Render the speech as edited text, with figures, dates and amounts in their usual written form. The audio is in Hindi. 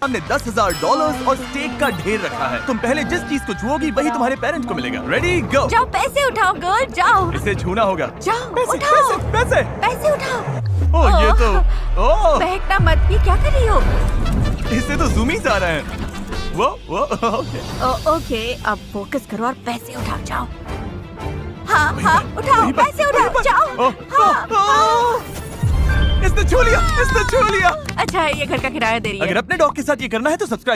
हमने $10,000 और स्टेक का ढेर रखा है। तुम पहले जिस चीज को छुओगी वही तुम्हारे पेरेंट को मिलेगा। रेडी गो। जाओ पैसे उठाओ गर्ल, जाओ इसे छूना होगा। जाओ पैसे, उठाओ पैसे, पैसे। पैसे उठाओ। ओह ये तो बहकना मत, ये क्या कर रही हो? इससे तो ज़ूमीज़ आ रहे हैं। वो ओके। ओके अब फोकस करो और पैसे उठाओ, जाओ। हाँ हाँ उठाओ, पैसे उठाओ, जाओ। हाँ। इसने छू लिया, इसने छू लिया। अच्छा ये घर का किराया दे रही है। अगर अपने डॉग के साथ ये करना है तो सब्सक्राइब